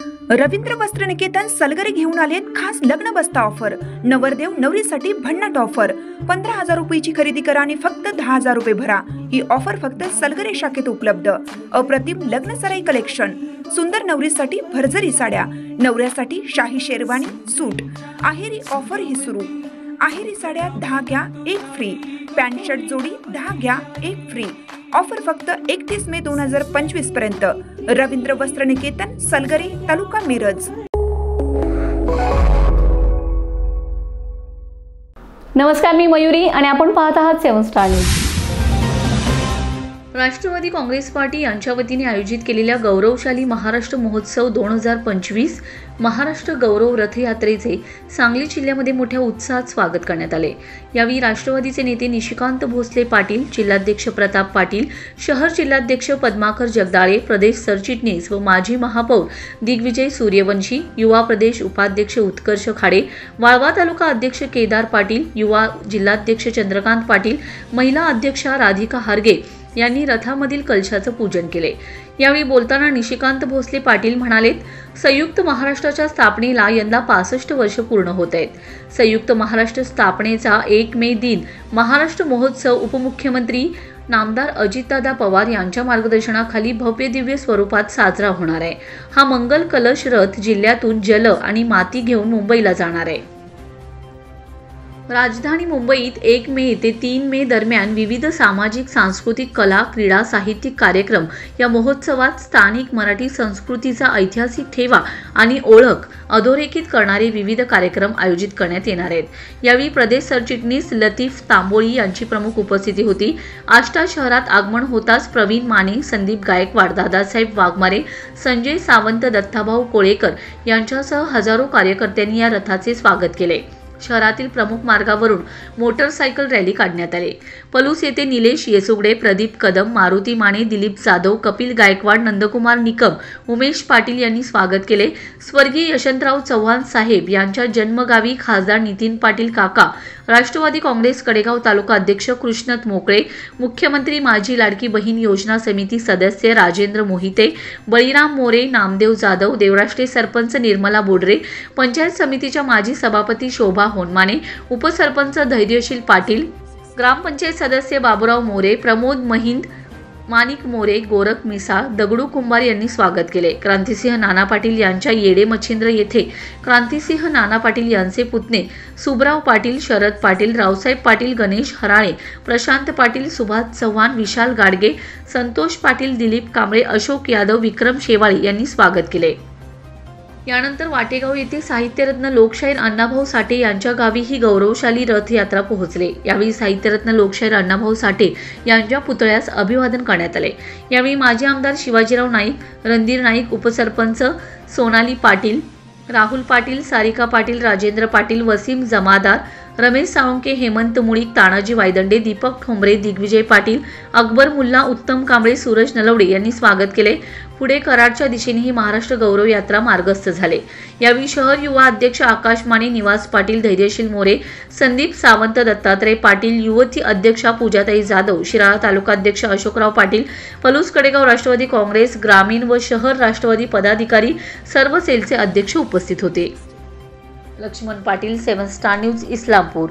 रवींद्र वस्त्र निकेतन सलगरे घेऊन आलेत खास लग्न बस्ता ऑफर। नवरदेव नवरीसाठी भन्नाट ऑफर। 15,000 रुपयाची खरेदी करा आणि फक्त 10,000 रुपये भरा। ही ऑफर फक्त सलगरे शाखेत उपलब्ध। अप्रतिम लग्न सराई कलेक्शन, सुंदर नवरीसाठी भरजरी साड्या, नवऱ्यासाठी शाही शेरवानी सूट। आहेरी ऑफर ही सुरू। आहेरी साड्या 10 घ्या 1 फ्री। पॅन्ट शर्ट जोडी 10 घ्या 1 फ्री। ऑफर फक्त 31 मे 2025 पर्यंत। रवींद्र वस्त्र निकेतन सलगरे, तालुका मिरज। नमस्कार, मी मयुरी आणि आपण पाहत आहात 7 star news. Rashtrawadi Congress party यांच्या वतीने आयोजित केलेल्या गौरवशाली महाराष्ट्र महोत्सव 2025 महाराष्ट्र गौरव रथयात्रेचे सांगली जिल्ह्यामध्ये मोठ्या उत्साहात स्वागत करण्यात आले। यावेळी राष्ट्रवादीचे नेते निशिकांत भोसले पाटील, जिल्हाध्यक्ष प्रताप पाटील, शहर जिल्हाध्यक्ष पद्माकर जगदाळे, प्रदेश सरचिटणीस व माजी महापौर दिग्विजय सूर्यवंशी, युवा प्रदेश उपाध्यक्ष उत्कर्ष खाडे, वाळवा तालुका अध्यक्ष केदार पाटील, युवा जिल्हाध्यक्ष चंद्रकांत पाटील, महिला अध्यक्षा राधिका हारगे यांनी रथामधील कलशाचं पूजन केले। यावेळी बोलताना निशिकांत भोसले पाटील म्हणालेत, संयुक्त महाराष्ट्राच्या स्थापनेला यंदा 65 वर्ष पूर्ण होत आहेत। संयुक्त महाराष्ट्र स्थापनेचा 1 मे दिन महाराष्ट्र महोत्सव उपमुख्यमंत्री नामदार अजितदादा पवार यांच्या मार्गदर्शनाखाली भव्य दिव्य स्वरूपात साजरा होणार आहे। हा मंगल कलश रथ जिल्ह्यातून जल आणि माती घेऊन मुंबईला जाणार आहे। राजधानी मुंबईत 1 मे ते 3 मे दरम्यान विविध सामाजिक, सांस्कृतिक, कला, क्रीडा, साहित्यिक कार्यक्रम या महोत्सवात स्थानिक मराठी संस्कृतीचा ऐतिहासिक ठेवा आणि ओळख अधोरेखित करणारे विविध कार्यक्रम आयोजित करण्यात येणार आहेत। यावेळी प्रदेश सरचिटणीस लतीफ तांबोळी यांची प्रमुख उपस्थिती होती। आष्टा शहरात आगमन होताच प्रवीण माने, संदीप गायकवाड, दादासाहेब वाघमारे, संजय सावंत, दत्ताभाऊ कोळेकर यांच्यासह हजारो कार्यकर्त्यांनी या रथाचे स्वागत केले। शहरातील प्रमुख मार्गावरून मोटरसायकल रॅली काढण्यात आली। पलूस येथे निलेश येसुगडे, प्रदीप कदम, मारुती माने, दिलीप जाधव, कपिल गायकवाड, नंदकुमार निकम, उमेश पाटील यांनी स्वागत केले। स्वर्गीय यशवंतराव चव्हाण साहेब यांच्या जन्मगावी खासदार नितीन पाटील काका, राष्ट्रवादी काँग्रेस कडेगाव तालुका अध्यक्ष कृष्णत मोकळे, मुख्यमंत्री माझी लाडकी बहीण योजना समिती सदस्य राजेंद्र मोहिते, बळीराम मोरे, नामदेव जाधव, देवराष्ट्रे सरपंच निर्मला बोडरे, पंचायत समितीच्या माजी सभापती शोभा होनमाने, उपसरपंच धैर्यशील पाटील, ग्रामपंचायत सदस्य बाबूराव मोरे, प्रमोद महिंद, माणिक मोरे, गोरख मिसाळ, दगडू कुंभार यांनी स्वागत केले। क्रांतिसिंह नाना पाटील यांच्या येडे मच्छिंद्र येथे क्रांतिसिंह नाना पाटील यांचे पुतणे सुबराव पाटील, शरद पाटील, रावसाहेब पाटील, गणेश हराळे, प्रशांत पाटील, सुभाष चव्हाण, विशाल गाडगे, संतोष पाटील, दिलीप कांबळे, अशोक यादव, विक्रम शेवाळी यांनी स्वागत केले। यानंतर वाटेगाव येथे साहित्यरत्न लोकशाहीर अण्णाभाऊ साठे यांच्या गावी ही गौरवशाली रथयात्रा पोहोचले। यावेळी साहित्यरत्न लोकशाहीर अण्णाभाऊ साठे यांच्या पुतळ्यास अभिवादन करण्यात आले। यावेळी माजी आमदार शिवाजीराव नाईक, रणधीर नाईक, उपसरपंच सोनाली पाटील, राहुल पाटील, सारिका पाटील, राजेंद्र पाटील, वसीम जमादार, रमेश साळुंके, हेमंत मुळीक, तानाजी वायदंडे, दीपक ठोंबरे, दिग्विजय पाटील, अकबर मुल्ला, उत्तम कांबळे, सूरज नलवडे यांनी स्वागत केले। पुढे कराडच्या दिशेने ही महाराष्ट्र गौरव यात्रा मार्गस्थ झाले। यावेळी शहर युवा अध्यक्ष आकाश माने, निवास पाटील, धैर्यशील मोरे, संदीप सावंत, दत्तात्रय पाटील, युवती अध्यक्षा पूजाताई जाधव, शिराळा तालुका अध्यक्ष अशोकराव पाटील, पलूस कडेगाव राष्ट्रवादी काँग्रेस ग्रामीण व शहर राष्ट्रवादी पदाधिकारी सर्व सेलचे अध्यक्ष उपस्थित होते। Laxman Patil, 7 star news, Islampur.